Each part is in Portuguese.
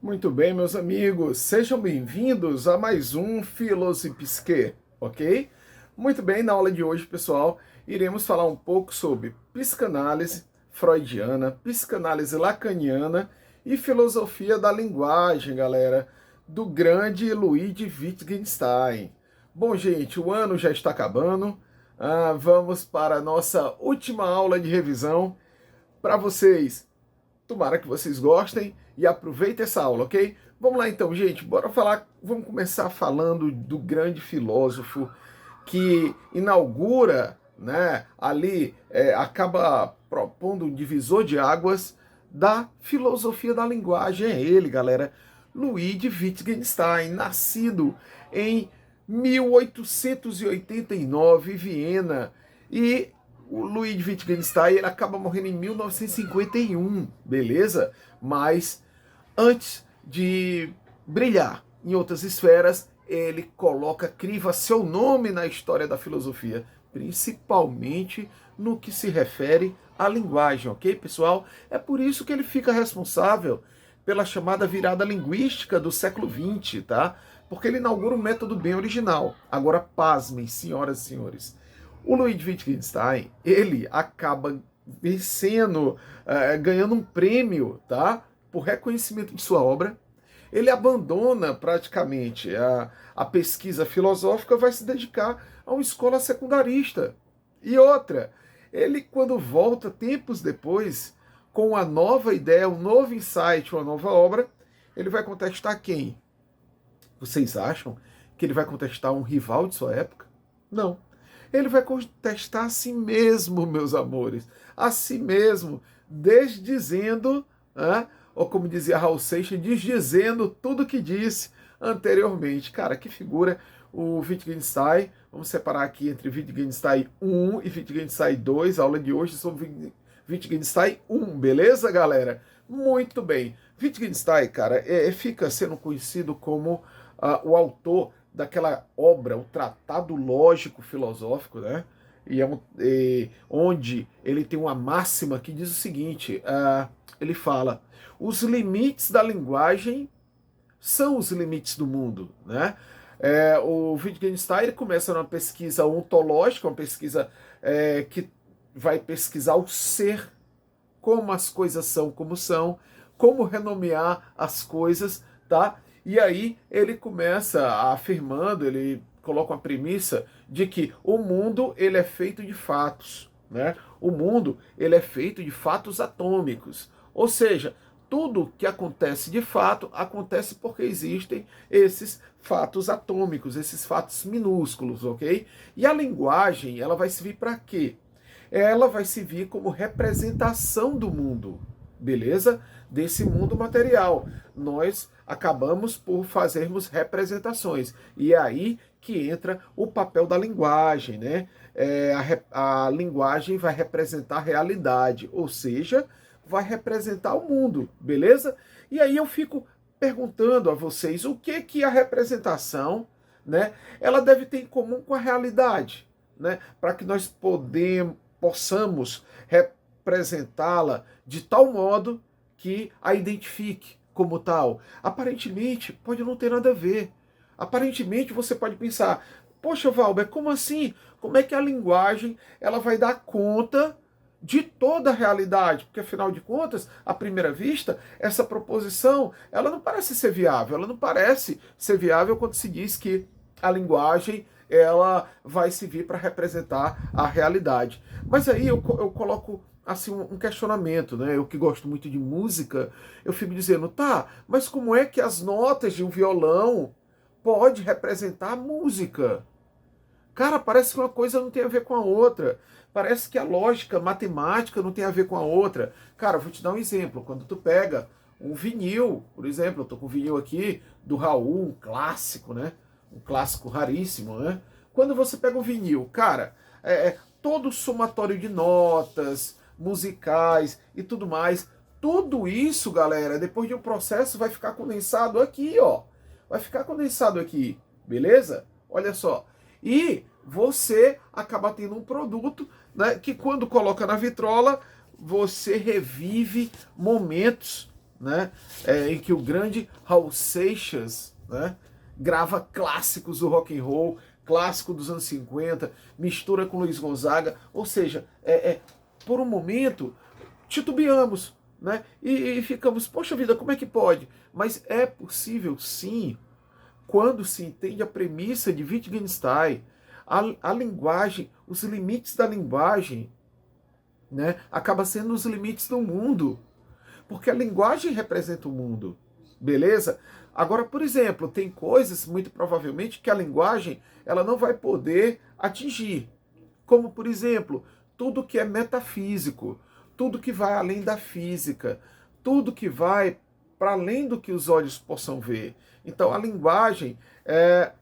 Muito bem, meus amigos, sejam bem-vindos a mais um Filosofisque, ok? Muito bem, na aula de hoje, pessoal, iremos falar um pouco sobre psicanálise freudiana, psicanálise lacaniana e filosofia da linguagem, galera, do grande Ludwig Wittgenstein. Bom, gente, o ano já está acabando, vamos para a nossa última aula de revisão para vocês. Tomara que vocês gostem e aproveitem essa aula, ok? Vamos lá então, gente, bora falar. Vamos começar falando do grande filósofo que inaugura, né, ali, acaba propondo um divisor de águas da filosofia da linguagem. É ele, galera, Ludwig Wittgenstein, nascido em 1889 em Viena. E o Ludwig Wittgenstein ele acaba morrendo em 1951, beleza? Mas antes de brilhar em outras esferas, ele criva seu nome na história da filosofia, principalmente no que se refere à linguagem, ok, pessoal? É por isso que ele fica responsável pela chamada virada linguística do século XX, tá? Porque ele inaugura um método bem original. Agora, pasmem, senhoras e senhores. O Ludwig Wittgenstein, ele acaba vencendo, ganhando um prêmio, tá? Por reconhecimento de sua obra. Ele abandona praticamente a pesquisa filosófica, vai se dedicar a uma escola secundarista. E outra, ele quando volta tempos depois, com uma nova ideia, um novo insight, uma nova obra, ele vai contestar quem? Vocês acham que ele vai contestar um rival de sua época? Não. Ele vai contestar a si mesmo, meus amores. A si mesmo, desdizendo, ou como dizia Raul Seixas, desdizendo tudo o que disse anteriormente. Cara, que figura o Wittgenstein. Vamos separar aqui entre Wittgenstein 1 e Wittgenstein 2. A aula de hoje sobre Wittgenstein 1, beleza, galera? Muito bem. Wittgenstein, cara, fica sendo conhecido como o autor daquela obra, o Tratado Lógico Filosófico, né? Onde ele tem uma máxima que diz o seguinte: ele fala, os limites da linguagem são os limites do mundo, né? O Wittgenstein ele começa numa pesquisa ontológica, uma pesquisa que vai pesquisar o ser, como as coisas são como são, como renomear as coisas, tá? E aí ele começa afirmando, ele coloca uma premissa de que o mundo ele é feito de fatos, né? O mundo ele é feito de fatos atômicos, ou seja, tudo que acontece de fato acontece porque existem esses fatos atômicos, esses fatos minúsculos, ok? E a linguagem ela vai servir para quê? Ela vai servir como representação do mundo, beleza? Desse mundo material. Nós acabamos por fazermos representações. E é aí que entra o papel da linguagem, né? A linguagem vai representar a realidade, ou seja, vai representar o mundo, beleza? E aí eu fico perguntando a vocês o que a representação, né? Ela deve ter em comum com a realidade, né? Para que nós possamos representá-la de tal modo que a identifique como tal. Aparentemente, pode não ter nada a ver. Aparentemente, você pode pensar, poxa, Valber, como assim? Como é que a linguagem ela vai dar conta de toda a realidade? Porque, afinal de contas, à primeira vista, essa proposição ela não parece ser viável. Ela não parece ser viável quando se diz que a linguagem ela vai servir para representar a realidade. Mas aí eu coloco assim um questionamento, né? Eu que gosto muito de música, eu fico dizendo, tá, mas como é que as notas de um violão pode representar a música? Cara, parece que uma coisa não tem a ver com a outra. Parece que a lógica matemática não tem a ver com a outra. Cara, eu vou te dar um exemplo. Quando tu pega um vinil, por exemplo, eu tô com um vinil aqui do Raul, um clássico, né? Um clássico raríssimo, né? Quando você pega um vinil, cara, todo o somatório de notas, musicais e tudo mais, tudo isso, galera, depois de um processo vai ficar condensado aqui, ó. Vai ficar condensado aqui, beleza? Olha só. E você acaba tendo um produto, né, que quando coloca na vitrola, você revive momentos, né, em que o grande Raul Seixas, né, grava clássicos do rock and roll, clássico dos anos 50, mistura com Luiz Gonzaga, ou seja, por um momento titubeamos, né, e ficamos, poxa vida, como é que pode? Mas é possível sim, quando se entende a premissa de Wittgenstein, a linguagem, os limites da linguagem, né, acaba sendo os limites do mundo, porque a linguagem representa o mundo, beleza? Agora, por exemplo, tem coisas, muito provavelmente, que a linguagem ela não vai poder atingir, como, por exemplo, tudo que é metafísico, tudo que vai além da física, tudo que vai para além do que os olhos possam ver. Então, a linguagem,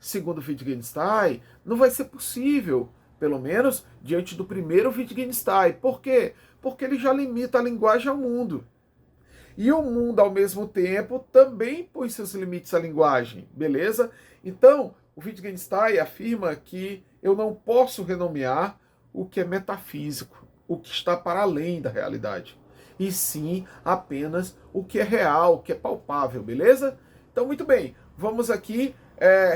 segundo Wittgenstein, não vai ser possível, pelo menos diante do primeiro Wittgenstein. Por quê? Porque ele já limita a linguagem ao mundo. E o mundo, ao mesmo tempo, também põe seus limites à linguagem, beleza? Então, o Wittgenstein afirma que eu não posso renomear o que é metafísico, o que está para além da realidade, e sim apenas o que é real, o que é palpável, beleza? Então, muito bem, vamos aqui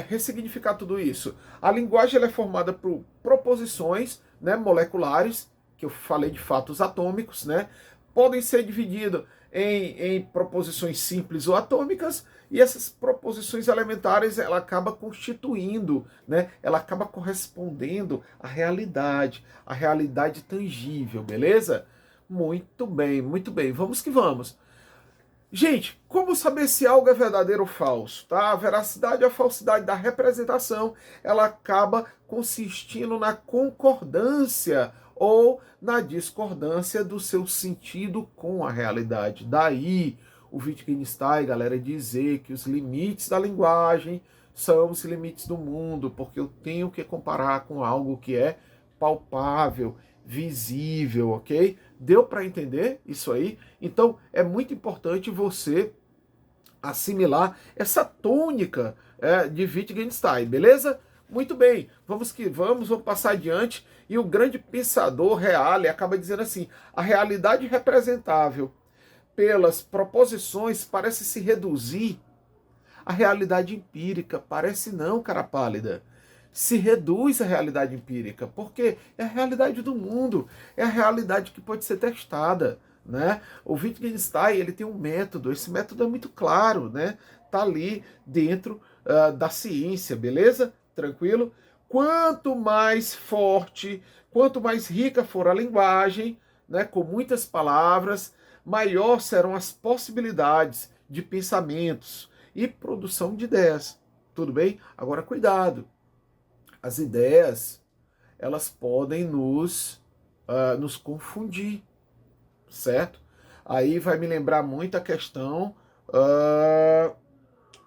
ressignificar tudo isso. A linguagem ela é formada por proposições, né, moleculares, que eu falei de fatos atômicos, né? Podem ser divididos em proposições simples ou atômicas, e essas proposições elementares ela acaba constituindo, né? Ela acaba correspondendo à realidade tangível, beleza? Muito bem, vamos que vamos. Gente, como saber se algo é verdadeiro ou falso? Tá? A veracidade e a falsidade da representação, ela acaba consistindo na concordância ou na discordância do seu sentido com a realidade. Daí, o Wittgenstein, galera, dizer que os limites da linguagem são os limites do mundo, porque eu tenho que comparar com algo que é palpável, visível, ok? Deu para entender isso aí? Então é muito importante você assimilar essa tônica de Wittgenstein, beleza? Muito bem, vamos passar adiante. E o grande pensador Reale acaba dizendo assim: a realidade representável pelas proposições parece se reduzir à realidade empírica. Parece não, cara pálida. Se reduz à realidade empírica, porque é a realidade do mundo, é a realidade que pode ser testada, né? O Wittgenstein, ele tem um método, esse método é muito claro, né? Tá ali dentro da ciência, beleza? Tranquilo? Quanto mais forte, quanto mais rica for a linguagem, né, com muitas palavras, maior serão as possibilidades de pensamentos e produção de ideias. Tudo bem? Agora cuidado. As ideias, elas podem nos confundir, certo? Aí vai me lembrar muito a questão,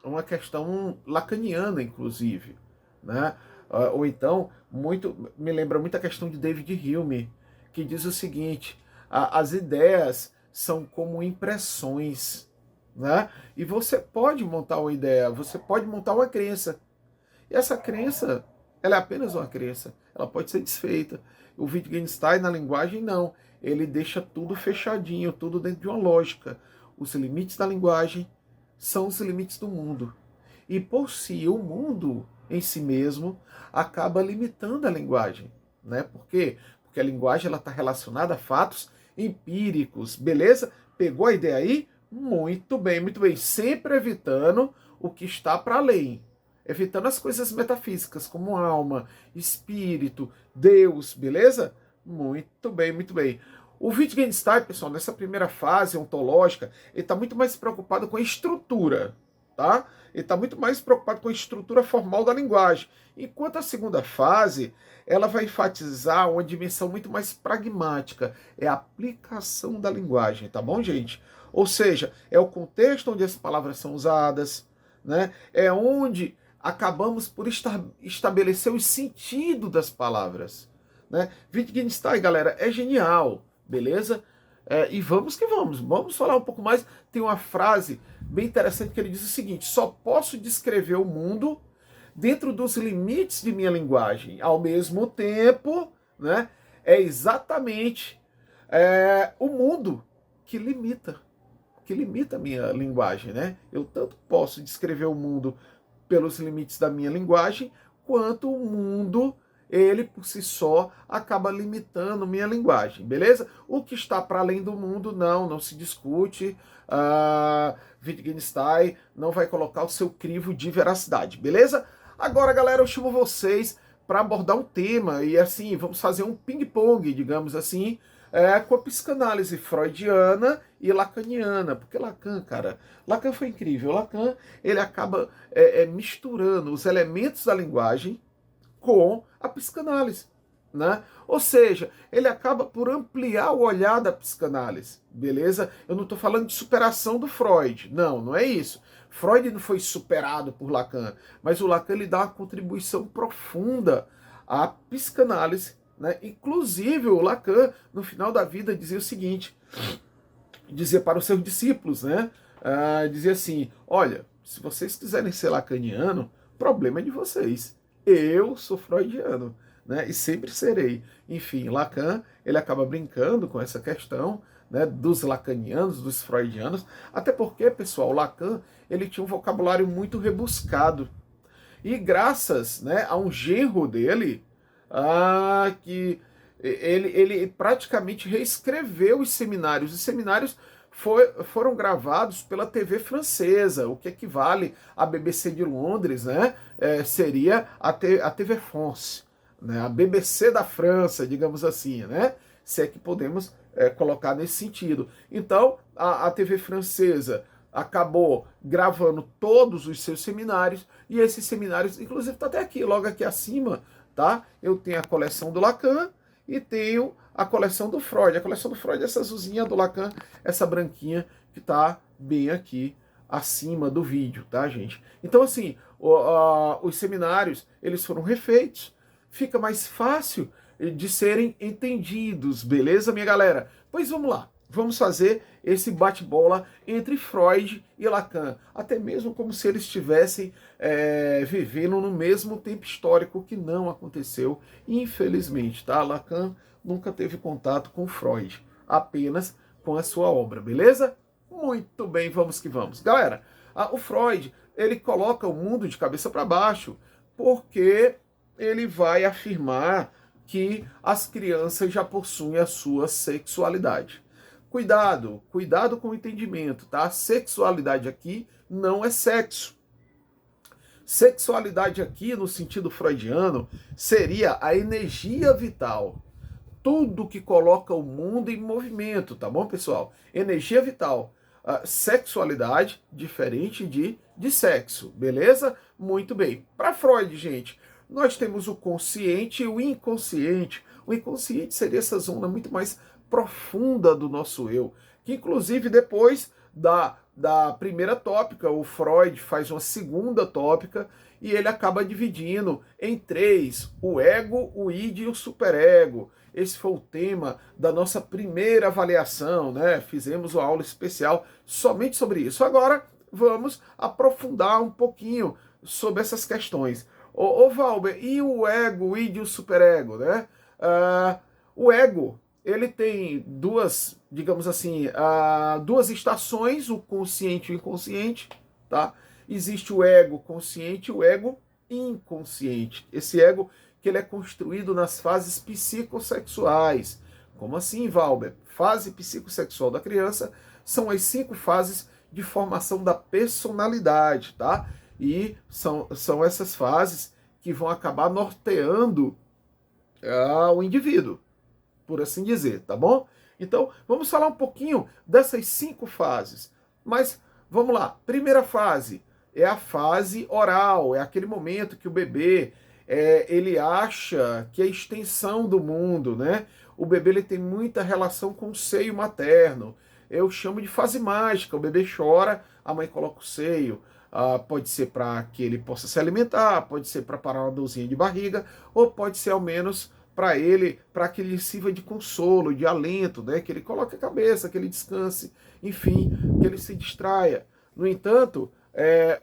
uma questão lacaniana, inclusive, né? Ou então, me lembra muito a questão de David Hume, que diz o seguinte: as ideias são como impressões, né? E você pode montar uma ideia, você pode montar uma crença. E essa crença, ela é apenas uma crença, ela pode ser desfeita. O Wittgenstein, na linguagem, não. Ele deixa tudo fechadinho, tudo dentro de uma lógica. Os limites da linguagem são os limites do mundo. E por si, o mundo em si mesmo acaba limitando a linguagem, né? Por quê? Porque a linguagem está relacionada a fatos empíricos, beleza? Pegou a ideia aí? Muito bem, muito bem. Sempre evitando o que está para além. Evitando as coisas metafísicas, como alma, espírito, Deus, beleza? Muito bem, muito bem. O Wittgenstein, pessoal, nessa primeira fase ontológica, ele está muito mais preocupado com a estrutura, tá? Ele está muito mais preocupado com a estrutura formal da linguagem. Enquanto a segunda fase, ela vai enfatizar uma dimensão muito mais pragmática, é a aplicação da linguagem, tá bom, gente? Ou seja, é o contexto onde as palavras são usadas, né? É onde acabamos por estabelecer o sentido das palavras, né? Wittgenstein, galera, é genial, beleza? E vamos que vamos falar um pouco mais. Tem uma frase bem interessante que ele diz o seguinte: só posso descrever o mundo dentro dos limites de minha linguagem. Ao mesmo tempo, né, é exatamente o mundo que que limita a minha linguagem, né? Eu tanto posso descrever o mundo pelos limites da minha linguagem, quanto o mundo, ele por si só, acaba limitando minha linguagem, beleza? O que está para além do mundo, não se discute. Wittgenstein não vai colocar o seu crivo de veracidade, beleza? Agora, galera, eu chamo vocês para abordar um tema, e assim, vamos fazer um ping-pong, digamos assim, com a psicanálise freudiana e lacaniana, porque Lacan, cara, Lacan foi incrível. Lacan, ele acaba misturando os elementos da linguagem com a psicanálise, né? Ou seja, ele acaba por ampliar o olhar da psicanálise, beleza? Eu não estou falando de superação do Freud, não é isso. Freud não foi superado por Lacan, mas o Lacan ele dá uma contribuição profunda à psicanálise, né? Inclusive o Lacan, no final da vida, dizia o seguinte, dizia para os seus discípulos, né? Dizia assim, olha, se vocês quiserem ser lacaniano, problema é de vocês. Eu sou freudiano, né? E sempre serei. Enfim, Lacan, ele acaba brincando com essa questão, né, dos lacanianos, dos freudianos, até porque, pessoal, Lacan, ele tinha um vocabulário muito rebuscado. E graças, né, a um genro dele, que ele praticamente reescreveu os seminários. Os seminários foram gravados pela TV francesa, o que equivale à BBC de Londres, né? Seria a TV France, né? A BBC da França, digamos assim, né? Se é que podemos colocar nesse sentido. Então, a TV francesa acabou gravando todos os seus seminários, e esses seminários, inclusive está até aqui, logo aqui acima, tá? Eu tenho a coleção do Lacan e tenho a coleção do Freud. A coleção do Freud é essa azulzinha, do Lacan, essa branquinha que está bem aqui acima do vídeo, tá, gente? Então, assim, os seminários, eles foram refeitos, fica mais fácil de serem entendidos, beleza, minha galera? Pois vamos lá. Vamos fazer esse bate-bola entre Freud e Lacan, até mesmo como se eles estivessem vivendo no mesmo tempo histórico, que não aconteceu, infelizmente, tá? Lacan nunca teve contato com Freud, apenas com a sua obra, beleza? Muito bem, vamos que vamos. Galera, o Freud, ele coloca o mundo de cabeça para baixo, porque ele vai afirmar que as crianças já possuem a sua sexualidade. Cuidado com o entendimento, tá? Sexualidade aqui não é sexo. Sexualidade aqui, no sentido freudiano, seria a energia vital. Tudo que coloca o mundo em movimento, tá bom, pessoal? Energia vital. Sexualidade, diferente de sexo, beleza? Muito bem. Para Freud, gente, nós temos o consciente e o inconsciente. O inconsciente seria essa zona muito mais profunda do nosso eu, que inclusive depois da primeira tópica, o Freud faz uma segunda tópica e ele acaba dividindo em três: o ego, o id e o superego. Esse foi o tema da nossa primeira avaliação, né? Fizemos uma aula especial somente sobre isso. Agora vamos aprofundar um pouquinho sobre essas questões. Ô Valber, e o ego, o id e o superego, né? O ego, ele tem duas, digamos assim, duas estações, o consciente e o inconsciente, tá? Existe o ego consciente e o ego inconsciente. Esse ego que ele é construído nas fases psicossexuais. Como assim, Valber? Fase psicossexual da criança são as 5 fases de formação da personalidade, tá? E são essas fases que vão acabar norteando o indivíduo, por assim dizer, tá bom? Então, vamos falar um pouquinho dessas 5 fases. Mas, vamos lá. Primeira fase é a fase oral, é aquele momento que o bebê, ele acha que é a extensão do mundo, né? O bebê ele tem muita relação com o seio materno. Eu chamo de fase mágica. O bebê chora, a mãe coloca o seio. Pode ser para que ele possa se alimentar, pode ser para parar uma dorzinha de barriga, ou pode ser ao menos para que ele sirva de consolo, de alento, né? Que ele coloque a cabeça, que ele descanse, enfim, que ele se distraia. No entanto,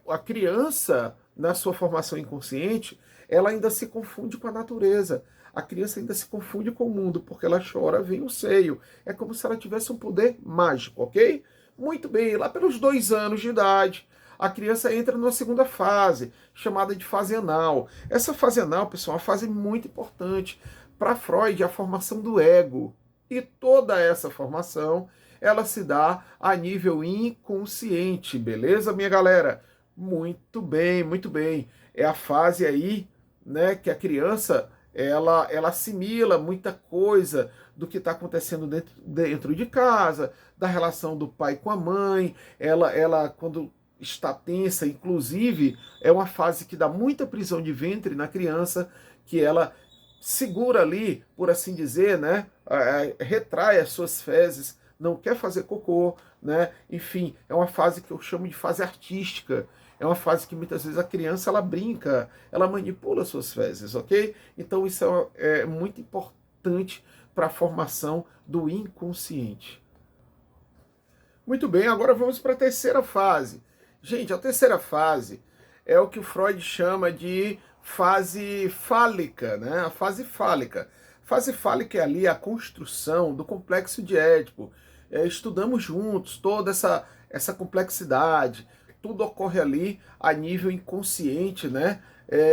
a criança, na sua formação inconsciente, ela ainda se confunde com a natureza. A criança ainda se confunde com o mundo, porque ela chora, vem o seio. É como se ela tivesse um poder mágico, ok? Muito bem, lá pelos 2 anos de idade, a criança entra numa segunda fase, chamada de fase anal. Essa fase anal, pessoal, é uma fase muito importante. Para Freud, a formação do ego. E toda essa formação, ela se dá a nível inconsciente, beleza, minha galera? Muito bem, muito bem. É a fase aí, né, que a criança ela assimila muita coisa do que está acontecendo dentro de casa, da relação do pai com a mãe. Ela quando está tensa, inclusive, é uma fase que dá muita prisão de ventre na criança, que ela segura ali, por assim dizer, né, retrai as suas fezes, não quer fazer cocô, né? Enfim, é uma fase que eu chamo de fase artística. É uma fase que muitas vezes a criança ela brinca, ela manipula suas fezes, ok? Então isso é muito importante para a formação do inconsciente. Muito bem, agora vamos para a terceira fase. Gente, a terceira fase é o que o Freud chama de fase fálica, né? A fase fálica. Fase fálica é ali a construção do complexo de Édipo. Estudamos juntos toda essa complexidade. Tudo ocorre ali a nível inconsciente, né?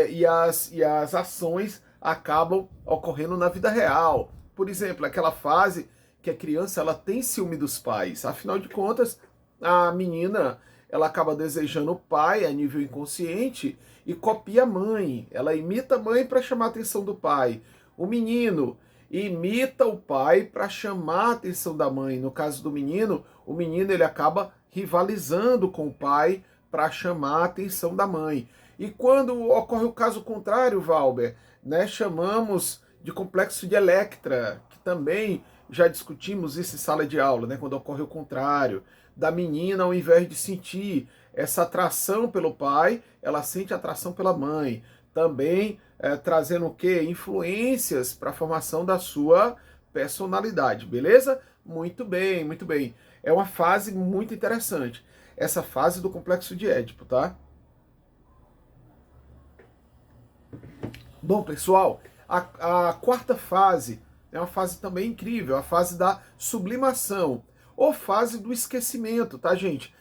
E as ações acabam ocorrendo na vida real. Por exemplo, aquela fase que a criança ela tem ciúme dos pais. Afinal de contas, a menina ela acaba desejando o pai a nível inconsciente e copia a mãe. Ela imita a mãe para chamar a atenção do pai. O menino imita o pai para chamar a atenção da mãe. No caso do menino, o menino ele acaba rivalizando com o pai para chamar a atenção da mãe. E quando ocorre o caso contrário, Valber, né, chamamos de complexo de Electra, que também já discutimos isso em sala de aula, né, quando ocorre o contrário, da menina, ao invés de sentir essa atração pelo pai, ela sente atração pela mãe. Também trazendo o quê? Influências para a formação da sua personalidade, beleza? Muito bem, muito bem. É uma fase muito interessante. Essa fase do complexo de Édipo, tá? Bom, pessoal, a quarta fase é uma fase também incrível, a fase da sublimação, ou fase do esquecimento, tá, gente?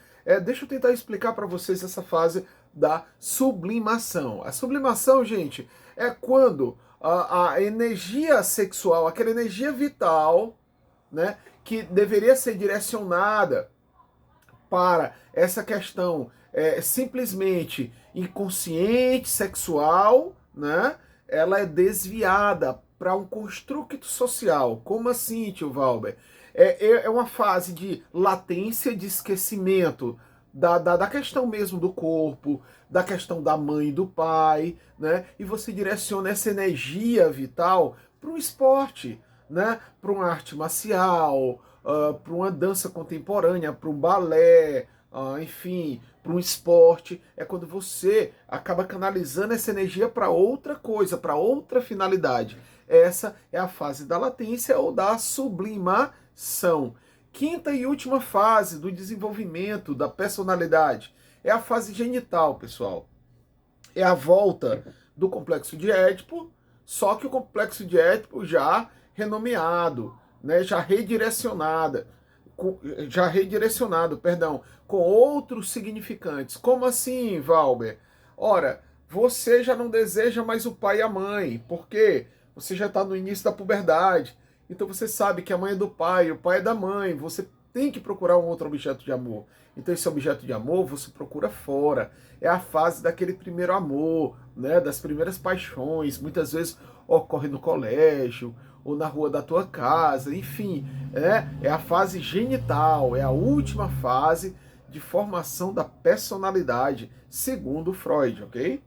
Deixa eu tentar explicar para vocês essa fase da sublimação. A sublimação, gente, é quando a energia sexual, aquela energia vital, né, que deveria ser direcionada para essa questão simplesmente inconsciente, sexual, né, ela é desviada para um construto social. Como assim, tio Valber? É uma fase de latência, de esquecimento da questão mesmo do corpo, da questão da mãe e do pai, né? E você direciona essa energia vital para um esporte, né? Para uma arte marcial, para uma dança contemporânea, para um balé, enfim, para um esporte. É quando você acaba canalizando essa energia para outra coisa, para outra finalidade. Essa é a fase da latência ou da sublimação. Quinta e última fase do desenvolvimento da personalidade é a fase genital, pessoal. É a volta do complexo de Édipo, só que o complexo de Édipo já renomeado, né, já redirecionado, perdão, com outros significantes. Como assim, Valber? Ora, você já não deseja mais o pai e a mãe, porque você já está no início da puberdade. Então você sabe que a mãe é do pai, o pai é da mãe. Você tem que procurar um outro objeto de amor. Então esse objeto de amor você procura fora. É a fase daquele primeiro amor, né? Das primeiras paixões. Muitas vezes ocorre no colégio ou na rua da tua casa. Enfim, é a fase genital. É a última fase de formação da personalidade, segundo Freud, ok?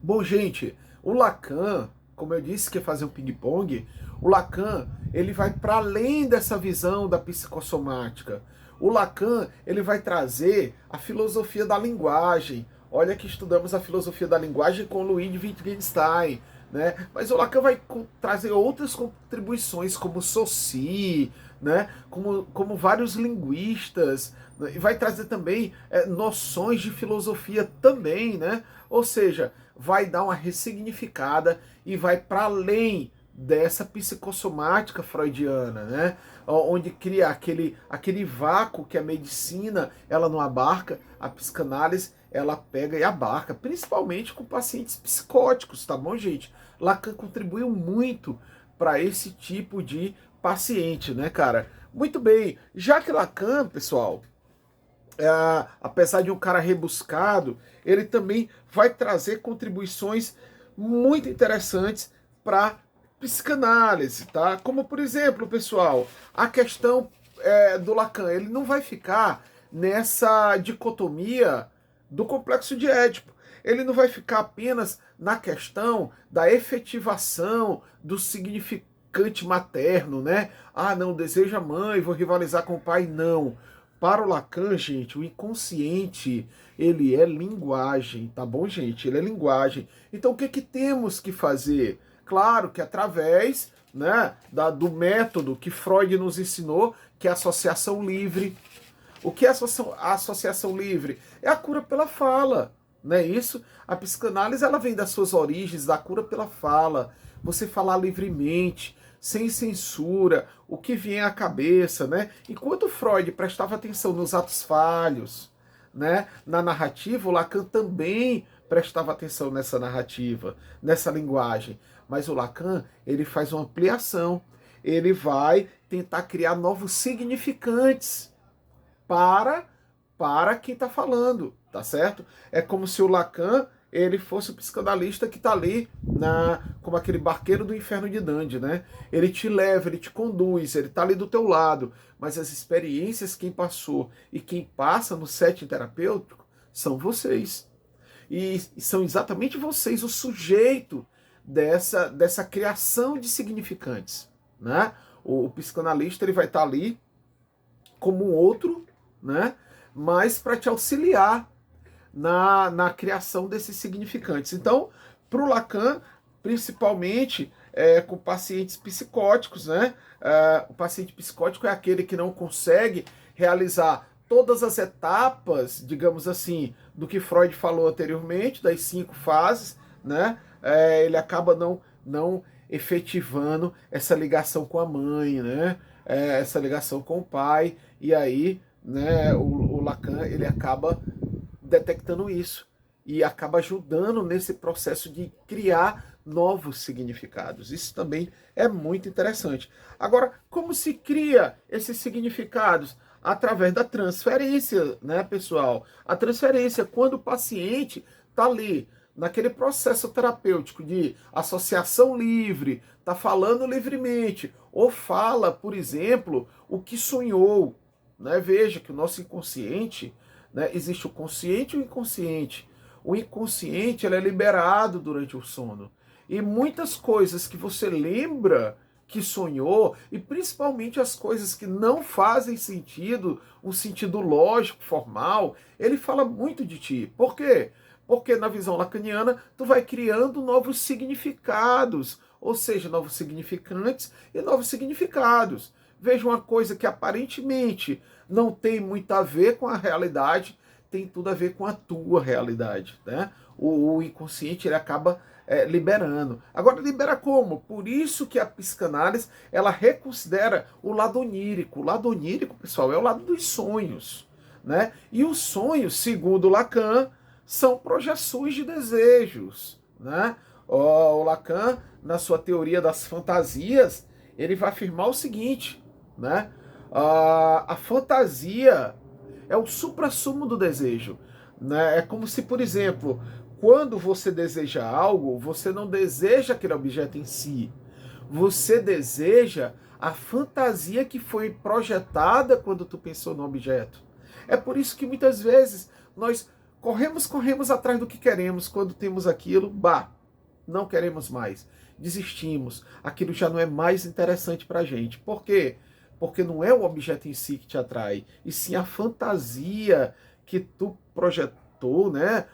Bom, gente, o Lacan, como eu disse que ia fazer um ping-pong, o Lacan, ele vai para além dessa visão da psicossomática. O Lacan, ele vai trazer a filosofia da linguagem. Olha que estudamos a filosofia da linguagem com Ludwig Wittgenstein, né? Mas o Lacan vai trazer outras contribuições, como Saussure, né? Como vários linguistas, né? E vai trazer também noções de filosofia também, né? Ou seja, vai dar uma ressignificada e vai para além dessa psicossomática freudiana, né? Onde cria aquele vácuo que a medicina ela não abarca, a psicanálise ela pega e abarca, principalmente com pacientes psicóticos, tá bom, gente? Lacan contribuiu muito para esse tipo de paciente, né, cara? Muito bem, já que Lacan, pessoal, apesar de um cara rebuscado, ele também vai trazer contribuições muito interessantes para psicanálise, tá? Como, por exemplo, pessoal, a questão do Lacan, ele não vai ficar nessa dicotomia do complexo de Édipo. Ele não vai ficar apenas na questão da efetivação do significante materno, né? Ah, não, desejo a mãe, vou rivalizar com o pai, não. Para o Lacan, gente, o inconsciente, ele é linguagem, tá bom, gente? Ele é linguagem. Então, o que temos que fazer? Claro que através, né, do método que Freud nos ensinou, que é a associação livre. O que é a associação livre? É a cura pela fala, não é isso? A psicanálise, ela vem das suas origens, da cura pela fala. Você falar livremente, sem censura, o que vier à cabeça, né? Enquanto Freud prestava atenção nos atos falhos, né, na narrativa, o Lacan também prestava atenção nessa narrativa, nessa linguagem. Mas o Lacan, ele faz uma ampliação. Ele vai tentar criar novos significantes para quem está falando, tá certo? É como se o Lacan ele fosse o psicanalista que está ali como aquele barqueiro do inferno de Dante, né? Ele te leva, ele te conduz, ele está ali do teu lado, mas as experiências quem passou e quem passa no setting terapêutico são vocês. E são exatamente vocês o sujeito dessa criação de significantes, né? O psicanalista ele vai estar ali como um outro, né? Mas para te auxiliar na criação desses significantes. Então, para o Lacan, principalmente com pacientes psicóticos, né? O paciente psicótico é aquele que não consegue realizar todas as etapas, digamos assim, do que Freud falou anteriormente, das 5 fases, né? Ele acaba não efetivando essa ligação com a mãe, né? Essa ligação com o pai, e aí, né, o Lacan ele acaba detectando isso e acaba ajudando nesse processo de criar novos significados. Isso também é muito interessante. Agora, como se cria esses significados? Através da transferência, né, pessoal? A transferência, quando o paciente está ali, naquele processo terapêutico de associação livre, está falando livremente, ou fala, por exemplo, o que sonhou. Né? Veja que o nosso inconsciente, né, existe o consciente e o inconsciente. O inconsciente ele é liberado durante o sono. E muitas coisas que você lembra que sonhou, e principalmente as coisas que não fazem sentido, um sentido lógico, formal, ele fala muito de ti. Por quê? Porque na visão lacaniana, tu vai criando novos significados, ou seja, novos significantes e novos significados. Veja uma coisa que aparentemente não tem muito a ver com a realidade, tem tudo a ver com a tua realidade, né? O inconsciente ele acaba liberando. Agora, libera como? Por isso que a psicanálise ela reconsidera o lado onírico. O lado onírico, pessoal, é o lado dos sonhos, né? E os sonhos, segundo Lacan, são projeções de desejos, né? O Lacan, na sua teoria das fantasias, ele vai afirmar o seguinte, né? A fantasia é o suprassumo do desejo, né? É como se, por exemplo, quando você deseja algo, você não deseja aquele objeto em si. Você deseja a fantasia que foi projetada quando tu pensou no objeto. É por isso que muitas vezes nós corremos atrás do que queremos, quando temos aquilo, não queremos mais. Desistimos. Aquilo já não é mais interessante pra gente. Por quê? Porque não é o objeto em si que te atrai, e sim a fantasia que tu projetou, né,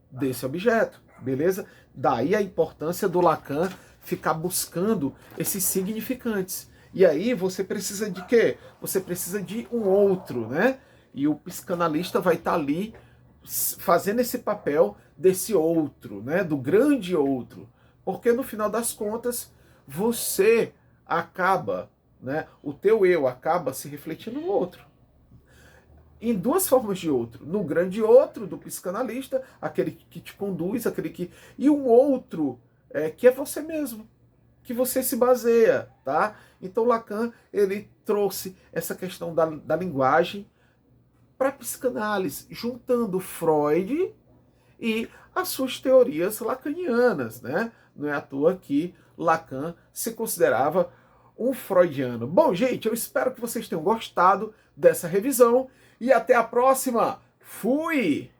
desse objeto, beleza? Daí a importância do Lacan ficar buscando esses significantes. E aí você precisa de quê? Você precisa de um outro, né? E o psicanalista vai estar ali fazendo esse papel desse outro, né? Do grande outro. Porque no final das contas, você acaba, né, o teu eu acaba se refletindo no outro. Em duas formas de outro. No grande outro, do psicanalista, aquele que te conduz, aquele que... E um outro que é você mesmo, que você se baseia, tá? Então Lacan, ele trouxe essa questão da linguagem para a psicanálise, juntando Freud e as suas teorias lacanianas, né? Não é à toa que Lacan se considerava um freudiano. Bom, gente, eu espero que vocês tenham gostado dessa revisão e até a próxima. Fui!